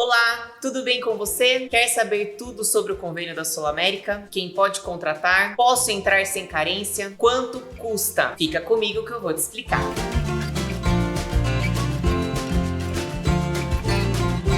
Olá, tudo bem com você? Quer saber tudo sobre o convênio da Sul América? Quem pode contratar? Posso entrar sem carência? Quanto custa? Fica comigo que eu vou te explicar.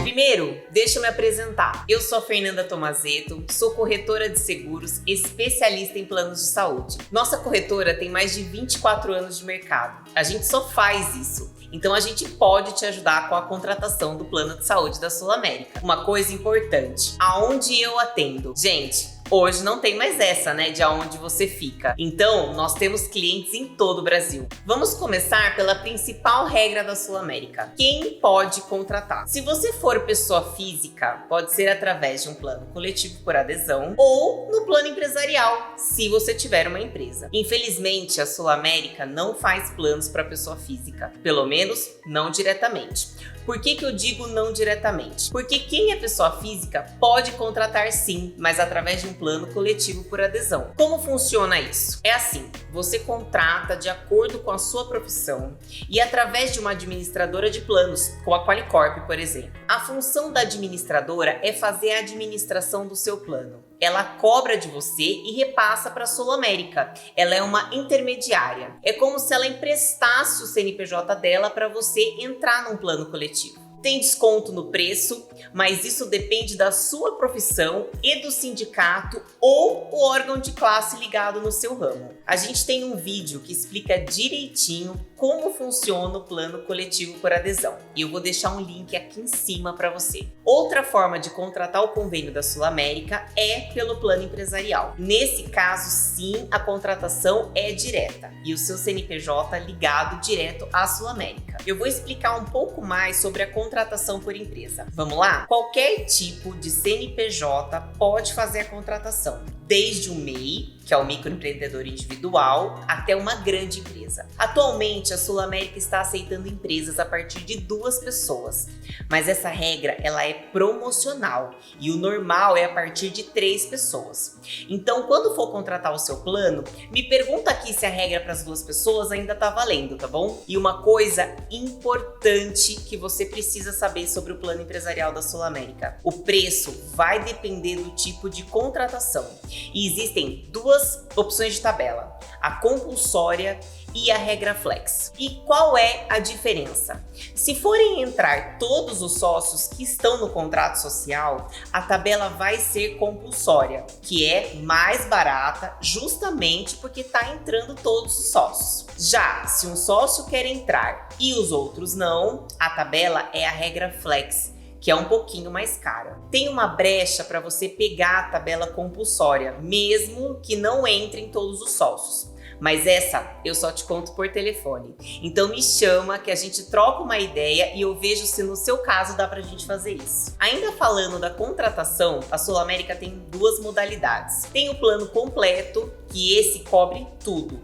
Primeiro, deixa eu me apresentar. Eu sou a Fernanda Tomazetto, sou corretora de seguros, especialista em planos de saúde. Nossa corretora tem mais de 24 anos de mercado. A gente só faz isso. Então a gente pode te ajudar com a contratação do plano de saúde da Sul América. Uma coisa importante, aonde eu atendo? Gente, hoje não tem mais essa, né, de aonde você fica. Então, nós temos clientes em todo o Brasil. Vamos começar pela principal regra da Sul América. Quem pode contratar? Se você for pessoa física, pode ser através de um plano coletivo por adesão ou no plano empresarial, se você tiver uma empresa. Infelizmente, a Sul América não faz planos para pessoa física, pelo menos não diretamente. Por que eu digo não diretamente? Porque quem é pessoa física pode contratar sim, mas através de um plano coletivo por adesão. Como funciona isso? É assim, você contrata de acordo com a sua profissão e através de uma administradora de planos, com a Qualicorp, por exemplo. A função da administradora é fazer a administração do seu plano. Ela cobra de você e repassa para a Sul América. Ela é uma intermediária. É como se ela emprestasse o CNPJ dela para você entrar num plano coletivo. Tem desconto no preço, mas isso depende da sua profissão e do sindicato ou o órgão de classe ligado no seu ramo. A gente tem um vídeo que explica direitinho como funciona o plano coletivo por adesão e eu vou deixar um link aqui em cima para você. Outra forma de contratar o convênio da Sul América é pelo plano empresarial. Nesse caso, sim, a contratação é direta e o seu CNPJ ligado direto à Sul América. Eu vou explicar um pouco mais sobre a contratação por empresa. Vamos lá? Qualquer tipo de CNPJ pode fazer a contratação, desde o MEI, que é o microempreendedor individual, até uma grande empresa. Atualmente, a Sul América está aceitando empresas a partir de 2 pessoas, mas essa regra ela é promocional e o normal é a partir de 3 pessoas. Então, quando for contratar o seu plano, me pergunta aqui se a regra para as 2 pessoas ainda está valendo, tá bom? E uma coisa importante que você precisa saber sobre o plano empresarial da Sul América: o preço vai depender do tipo de contratação. E existem 2 opções de tabela: a compulsória e a regra flex. E qual é a diferença? Se forem entrar todos os sócios que estão no contrato social, a tabela vai ser compulsória, que é mais barata justamente porque está entrando todos os sócios. Já se um sócio quer entrar e os outros não, a tabela é a regra flex, que é um pouquinho mais cara. Tem uma brecha para você pegar a tabela compulsória, mesmo que não entrem todos os sócios. Mas essa eu só te conto por telefone. Então me chama que a gente troca uma ideia e eu vejo se no seu caso dá pra gente fazer isso. Ainda falando da contratação, a Sul América tem 2 modalidades. Tem o plano completo, que esse cobre tudo.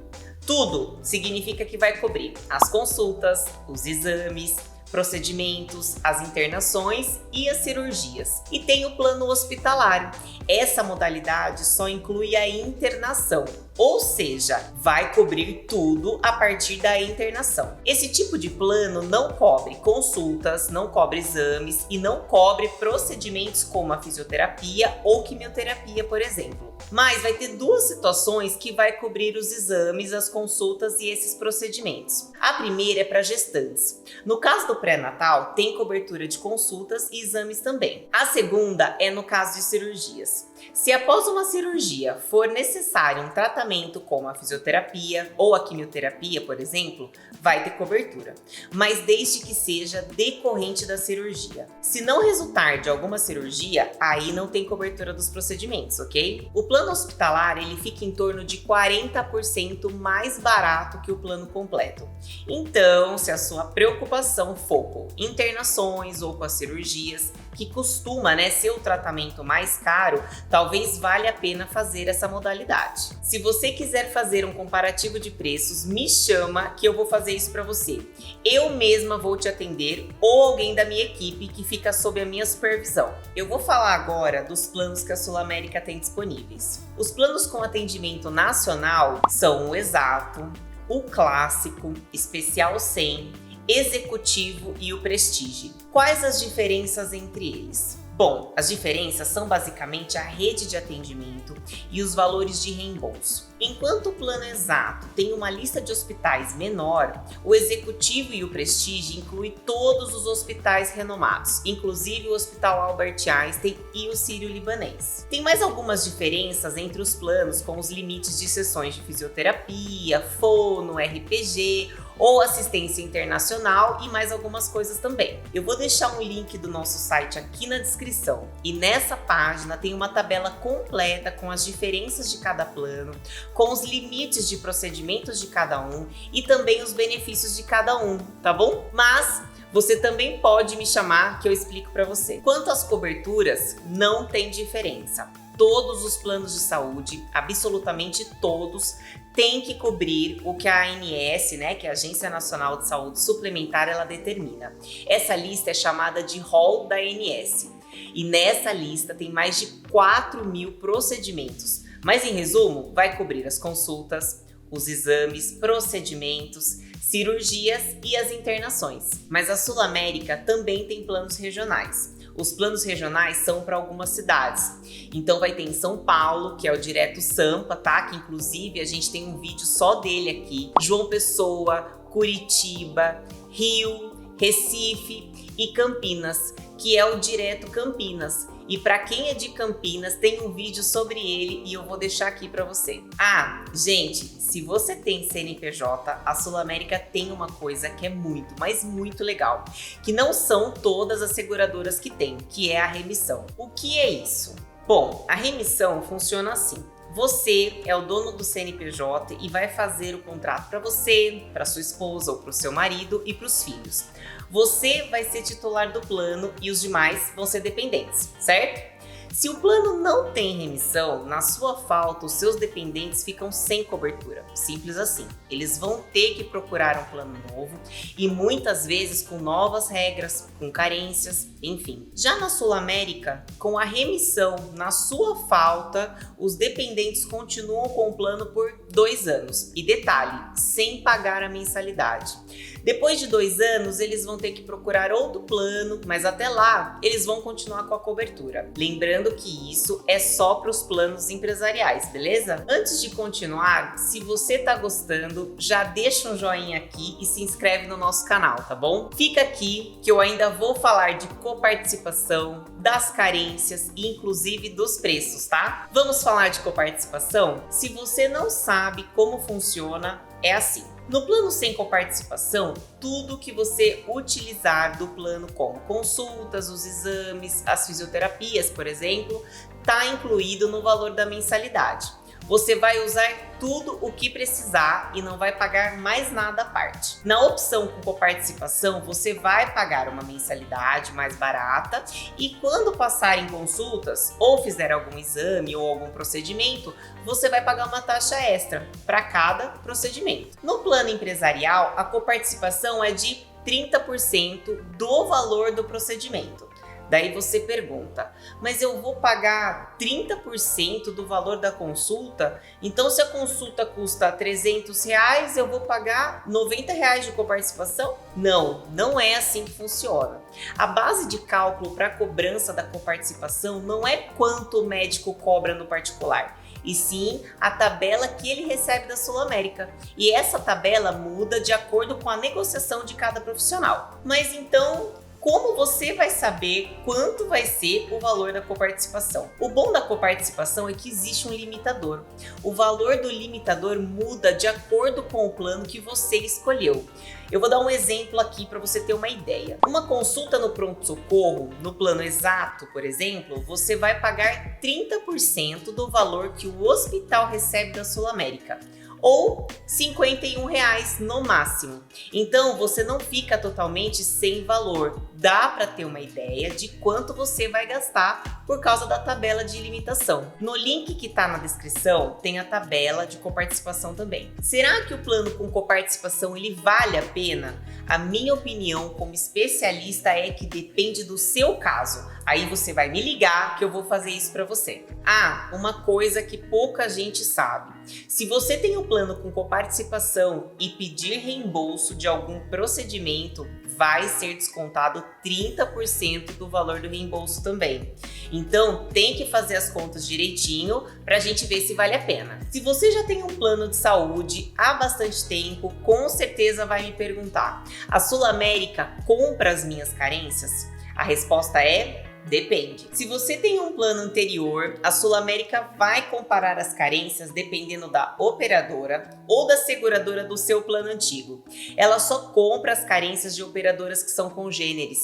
Tudo significa que vai cobrir as consultas, os exames, procedimentos, as internações e as cirurgias. E tem o plano hospitalário. Essa modalidade só inclui a internação, ou seja, vai cobrir tudo a partir da internação. Esse tipo de plano não cobre consultas, não cobre exames e não cobre procedimentos como a fisioterapia ou quimioterapia, por exemplo. Mas vai ter 2 situações que vai cobrir os exames, as consultas e esses procedimentos. A primeira é para gestantes. No caso do pré-natal, tem cobertura de consultas e exames também. A segunda é no caso de cirurgias. Se após uma cirurgia for necessário um tratamento como a fisioterapia ou a quimioterapia, por exemplo, vai ter cobertura, mas desde que seja decorrente da cirurgia. Se não resultar de alguma cirurgia, aí não tem cobertura dos procedimentos, ok? O plano hospitalar ele fica em torno de 40% mais barato que o plano completo. Então, se a sua preocupação for com internações ou com as cirurgias, que costuma, ser o tratamento mais caro, talvez valha a pena fazer essa modalidade. Se você quiser fazer um comparativo de preços, me chama que eu vou fazer isso para você. Eu mesma vou te atender ou alguém da minha equipe que fica sob a minha supervisão. Eu vou falar agora dos planos que a Sul América tem disponíveis. Os planos com atendimento nacional são o Exato, o Clássico, Especial 100, Executivo e o Prestige. Quais as diferenças entre eles? Bom, as diferenças são basicamente a rede de atendimento e os valores de reembolso. Enquanto o plano exato tem uma lista de hospitais menor, o executivo e o Prestige inclui todos os hospitais renomados, inclusive o Hospital Albert Einstein e o Sírio-Libanês. Tem mais algumas diferenças entre os planos, com os limites de sessões de fisioterapia, fono, RPG ou assistência internacional e mais algumas coisas também. Eu vou deixar um link do nosso site aqui na descrição e nessa página tem uma tabela completa com as diferenças de cada plano, com os limites de procedimentos de cada um e também os benefícios de cada um, tá bom? Mas você também pode me chamar que eu explico para você. Quanto às coberturas, não tem diferença. Todos os planos de saúde, absolutamente todos, têm que cobrir o que a ANS, que é a Agência Nacional de Saúde Suplementar, ela determina. Essa lista é chamada de rol da ANS. E nessa lista tem mais de 4.000 procedimentos. Mas em resumo, vai cobrir as consultas, os exames, procedimentos, cirurgias e as internações. Mas a Sul América também tem planos regionais. Os planos regionais são para algumas cidades. Então vai ter em São Paulo, que é o Direto Sampa, tá? Que inclusive a gente tem um vídeo só dele aqui. João Pessoa, Curitiba, Rio, Recife e Campinas, que é o Direto Campinas. E para quem é de Campinas, tem um vídeo sobre ele e eu vou deixar aqui para você. Ah, gente, se você tem CNPJ, a Sul América tem uma coisa que é muito, mas muito legal, que não são todas as seguradoras que tem, que é a remissão. O que é isso? Bom, a remissão funciona assim. Você é o dono do CNPJ e vai fazer o contrato para você, para sua esposa ou para o seu marido e para os filhos. Você vai ser titular do plano e os demais vão ser dependentes, certo? Se o plano não tem remissão, na sua falta, os seus dependentes ficam sem cobertura. Simples assim. Eles vão ter que procurar um plano novo e muitas vezes com novas regras, com carências, enfim. Já na Sul América, com a remissão na sua falta, os dependentes continuam com o plano por 2 anos. E detalhe, sem pagar a mensalidade. Depois de 2 anos, eles vão ter que procurar outro plano, mas até lá, eles vão continuar com a cobertura. Lembrando que isso é só para os planos empresariais, beleza? Antes de continuar, se você tá gostando, já deixa um joinha aqui e se inscreve no nosso canal, tá bom? Fica aqui que eu ainda vou falar de coparticipação, das carências e inclusive dos preços, tá? Vamos falar de coparticipação? Se você não sabe como funciona, é assim. No plano sem coparticipação, tudo que você utilizar do plano, como consultas, os exames, as fisioterapias, por exemplo, está incluído no valor da mensalidade. Você vai usar tudo o que precisar e não vai pagar mais nada à parte. Na opção com coparticipação, você vai pagar uma mensalidade mais barata e quando passar em consultas ou fizer algum exame ou algum procedimento, você vai pagar uma taxa extra para cada procedimento. No plano empresarial, a coparticipação é de 30% do valor do procedimento. Daí você pergunta, mas eu vou pagar 30% do valor da consulta? Então se a consulta custa R$300, eu vou pagar R$90 de coparticipação? Não, não é assim que funciona. A base de cálculo para a cobrança da coparticipação não é quanto o médico cobra no particular, e sim a tabela que ele recebe da Sul América. E essa tabela muda de acordo com a negociação de cada profissional. Mas então, como você vai saber quanto vai ser o valor da coparticipação? O bom da coparticipação é que existe um limitador. O valor do limitador muda de acordo com o plano que você escolheu. Eu vou dar um exemplo aqui para você ter uma ideia. Uma consulta no pronto-socorro, no plano exato, por exemplo, você vai pagar 30% do valor que o hospital recebe da Sul América, ou R$51 no máximo. Então você não fica totalmente sem valor. Dá para ter uma ideia de quanto você vai gastar por causa da tabela de limitação. No link que está na descrição tem a tabela de coparticipação também. Será que o plano com coparticipação ele vale a pena? A minha opinião como especialista é que depende do seu caso. Aí você vai me ligar que eu vou fazer isso para você. Ah, uma coisa que pouca gente sabe. Se você tem um plano com coparticipação e pedir reembolso de algum procedimento, vai ser descontado 30% do valor do reembolso também. Então, tem que fazer as contas direitinho para a gente ver se vale a pena. Se você já tem um plano de saúde há bastante tempo, com certeza vai me perguntar: a SulAmérica compra as minhas carências? A resposta é: depende. Se você tem um plano anterior, a SulAmérica vai comparar as carências dependendo da operadora ou da seguradora do seu plano antigo. Ela só compra as carências de operadoras que são congêneres.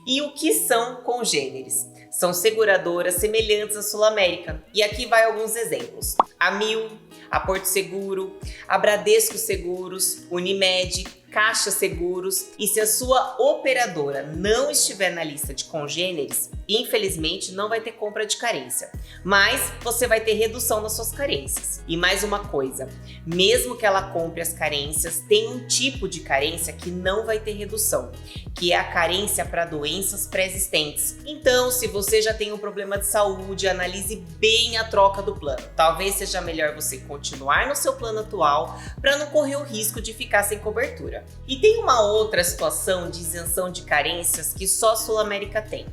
E o que são congêneres? São seguradoras semelhantes à SulAmérica. E aqui vai alguns exemplos: a Mil, a Porto Seguro, a Bradesco Seguros, Unimed, Caixa Seguros. E se a sua operadora não estiver na lista de congêneres, infelizmente não vai ter compra de carência, mas você vai ter redução das suas carências. E mais uma coisa, mesmo que ela compre as carências, tem um tipo de carência que não vai ter redução, que é a carência para doenças pré-existentes. Então, se você já tem um problema de saúde, analise bem a troca do plano. Talvez seja melhor você continuar no seu plano atual para não correr o risco de ficar sem cobertura. E tem uma outra situação de isenção de carências que só a SulAmérica tem.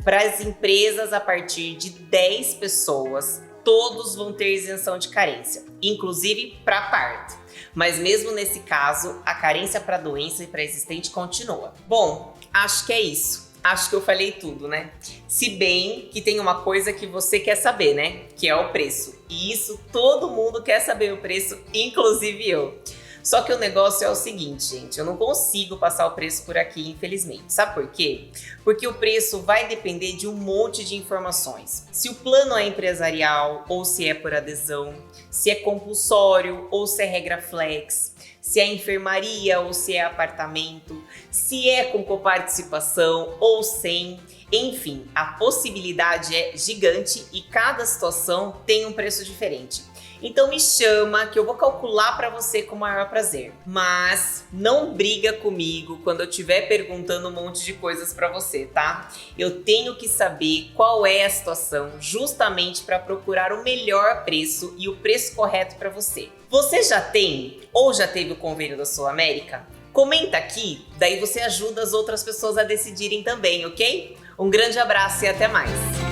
Para as empresas a partir de 10 pessoas, todos vão ter isenção de carência, inclusive para parto. Mas mesmo nesse caso, a carência para doença e pré-existente continua. Bom, acho que é isso. Acho que eu falei tudo, né? Se bem que tem uma coisa que você quer saber, né? Que é o preço. E isso todo mundo quer saber o preço, inclusive eu. Só que o negócio é o seguinte, gente, eu não consigo passar o preço por aqui, infelizmente. Sabe por quê? Porque o preço vai depender de um monte de informações. Se o plano é empresarial ou se é por adesão, se é compulsório ou se é regra flex, se é enfermaria ou se é apartamento, se é com coparticipação ou sem. Enfim, a possibilidade é gigante e cada situação tem um preço diferente. Então me chama que eu vou calcular para você com o maior prazer. Mas não briga comigo quando eu estiver perguntando um monte de coisas para você, tá? Eu tenho que saber qual é a situação justamente para procurar o melhor preço e o preço correto para você. Você já tem ou já teve o convênio da SulAmérica? Comenta aqui, daí você ajuda as outras pessoas a decidirem também, ok? Um grande abraço e até mais!